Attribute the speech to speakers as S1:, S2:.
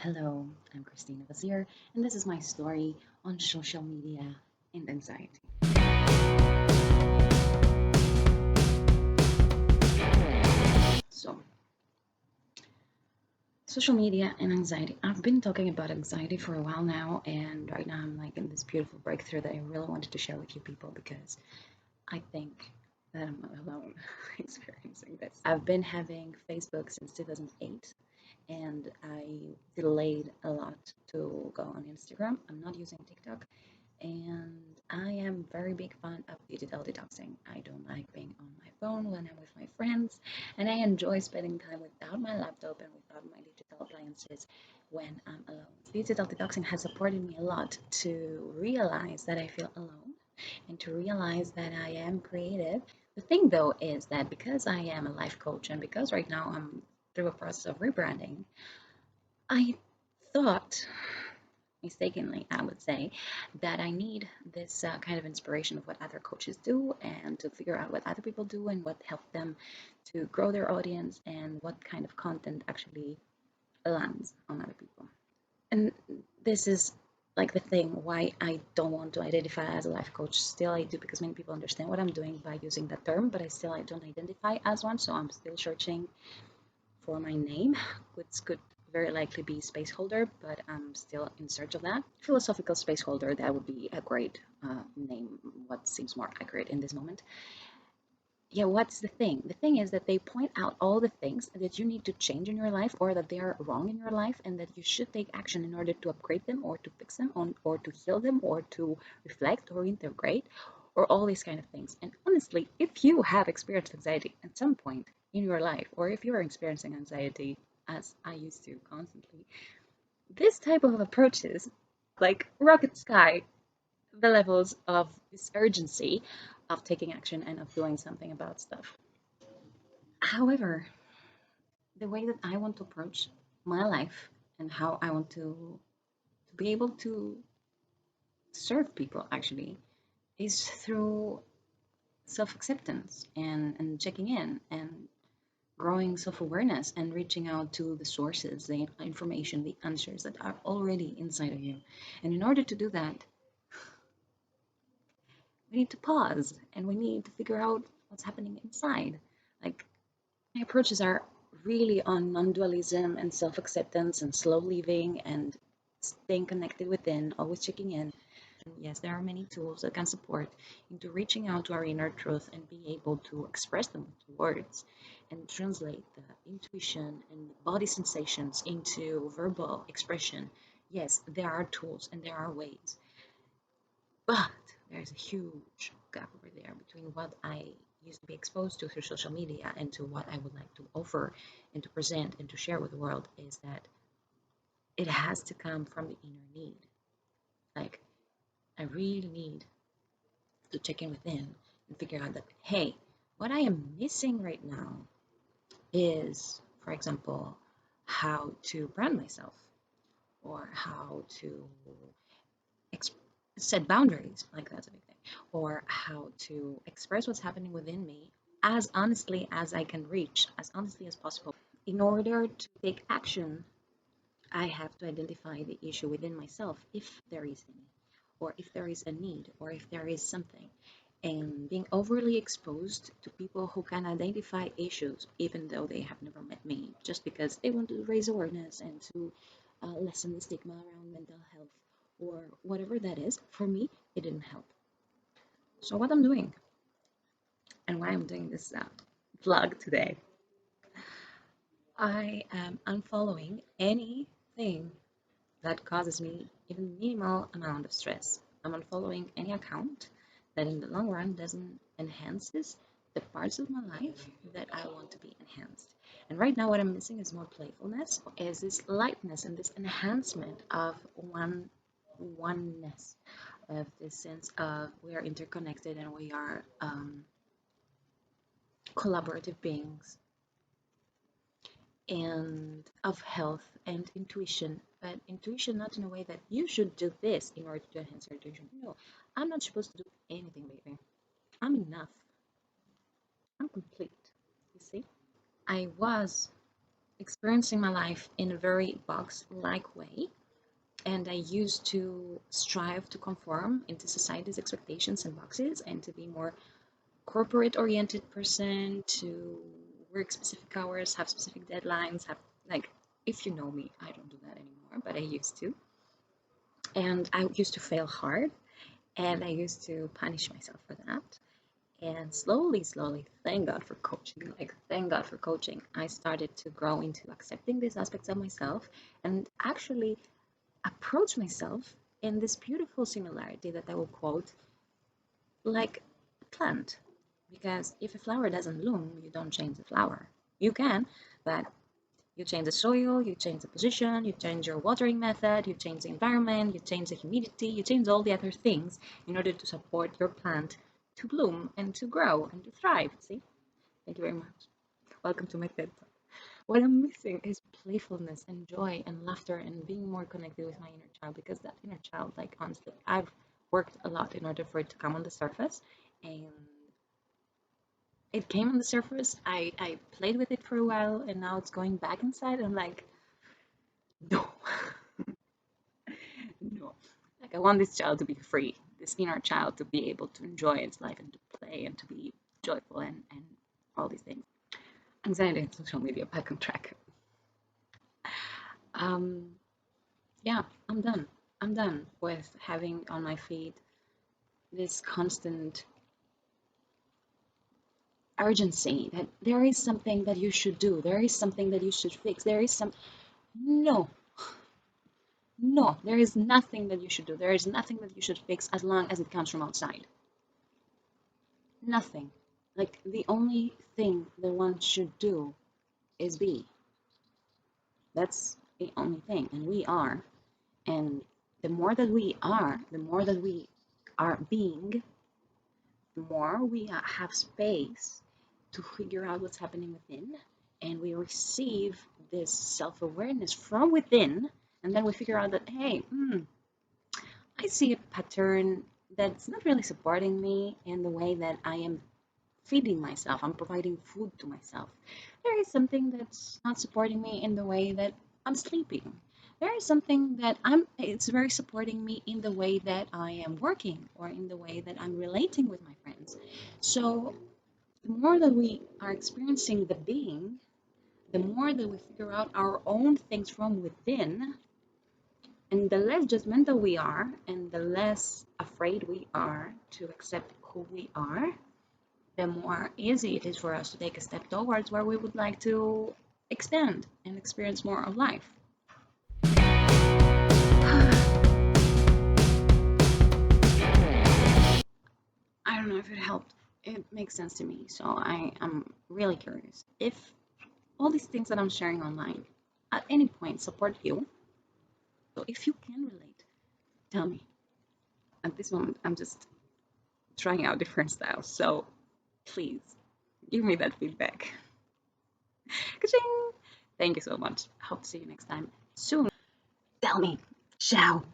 S1: Hello, I'm Kristina Vazir, and this is my story on social media and anxiety. So, social media and anxiety. I've been talking about anxiety for a while now, and right now I'm like in this beautiful breakthrough that I really wanted to share with you people because I think that I'm not alone experiencing this. I've been having Facebook since 2008, and I delayed a lot to go on Instagram. I'm not using TikTok, and I am very big fan of digital detoxing. I don't like being on my phone when I'm with my friends, and I enjoy spending time without my laptop and without my digital appliances when I'm alone. Digital detoxing has supported me a lot to realize that I feel alone and to realize that I am creative. The thing though is that because I am a life coach and because right now I'm through a process of rebranding, I thought mistakenly, I would say, that I need this kind of inspiration of what other coaches do and to figure out what other people do and what helped them to grow their audience and what kind of content actually lands on other people. And this is like the thing why I don't want to identify as a life coach. Still, I do because many people understand what I'm doing by using that term, but I don't identify as one, so I'm still searching for my name, which could very likely be spaceholder, but I'm still in search of that. Philosophical spaceholder, that would be a great name, what seems more accurate in this moment. Yeah, what's the thing? The thing is that they point out all the things that you need to change in your life or that they are wrong in your life and that you should take action in order to upgrade them or to fix them or to heal them or to reflect or integrate or all these kind of things. And honestly, if you have experienced anxiety at some point in your life or if you are experiencing anxiety as I used to constantly, this type of approaches like rocket sky the levels of this urgency of taking action and of doing something about stuff. However, the way that I want to approach my life and how I want to be able to serve people actually is through self-acceptance and checking in and growing self-awareness and reaching out to the sources, the information, the answers that are already inside of you. And in order to do that, we need to pause and we need to figure out what's happening inside. Like my approaches are really on non-dualism and self-acceptance and slow living and staying connected within, always checking in. And yes, there are many tools that can support into reaching out to our inner truth and be able to express them to words and translate the intuition and body sensations into verbal expression. Yes, there are tools and there are ways, but there's a huge gap over there between what I used to be exposed to through social media and to what I would like to offer and to present and to share with the world is that it has to come from the inner need. Like, I really need to check in within and figure out that, hey, what I am missing right now is, for example, how to brand myself or how to ex- set boundaries, like that's a big thing, or how to express what's happening within me as honestly as I can reach, as honestly as possible. In order to take action, I have to identify the issue within myself, if there is any, or if there is a need, or if there is something. And being overly exposed to people who can identify issues, even though they have never met me, just because they want to raise awareness and to lessen the stigma around mental health or whatever that is, for me, it didn't help. So, what I'm doing and why I'm doing this vlog today, I am unfollowing anything that causes me even minimal amount of stress. I'm unfollowing any account that in the long run doesn't enhances the parts of my life that I want to be enhanced. And right now what I'm missing is more playfulness, is this lightness and this enhancement of oneness, of this sense of we are interconnected and we are collaborative beings and of health and intuition, but intuition not in a way that you should do this in order to enhance your intuition. No, I'm not supposed to do anything, baby. I'm enough. I'm complete. You see? I was experiencing my life in a very box-like way, and I used to strive to conform into society's expectations and boxes and to be more corporate-oriented person, to work specific hours, have specific deadlines, have like if you know me, I don't do that anymore, but I used to. And I used to fail hard and I used to punish myself for that. And slowly, thank God for coaching. Like, thank God for coaching. I started to grow into accepting these aspects of myself and actually approach myself in this beautiful similarity that I will quote like a plant. Because if a flower doesn't bloom, you don't change the flower. You can, but you change the soil, you change the position, you change your watering method, you change the environment, you change the humidity, you change all the other things in order to support your plant to bloom and to grow and to thrive. See? Thank you very much. Welcome to my TED Talk. What I'm missing is playfulness and joy and laughter and being more connected with my inner child, because that inner child, like honestly, I've worked a lot in order for it to come on the surface, and it came on the surface. I played with it for a while and now it's going back inside. I'm like, no, no. Like I want this child to be free, this inner child to be able to enjoy its life and to play and to be joyful and all these things. Anxiety and social media, back on track. Um, yeah, I'm done. I'm done with having on my feed this constant urgency that there is something that you should do, there is something that you should fix, there is some. No, no, there is nothing that you should do. There is nothing that you should fix as long as it comes from outside. Nothing. Like the only thing that one should do is be. That's the only thing. And we are. And the more that we are, the more that we are being, the more we have space to figure out what's happening within. And we receive this self awareness from within. And then we figure out that, hey, I see a pattern that's not really supporting me in the way that I am feeding myself. I'm providing food to myself. There is something that's not supporting me in the way that I'm sleeping. There is something that it's very supporting me in the way that I am working or in the way that I'm relating with my friends. So the more that we are experiencing the being, the more that we figure out our own things from within, and the less judgmental we are, and the less afraid we are to accept who we are, the more easy it is for us to take a step towards where we would like to expand and experience more of life. I don't know if it helped. It makes sense to me. So I am really curious if all these things that I'm sharing online at any point support you. So if you can relate, tell me. At this moment, I'm just trying out different styles. So please give me that feedback. Ka-ching! Thank you so much. Hope to see you next time soon. Tell me. Ciao.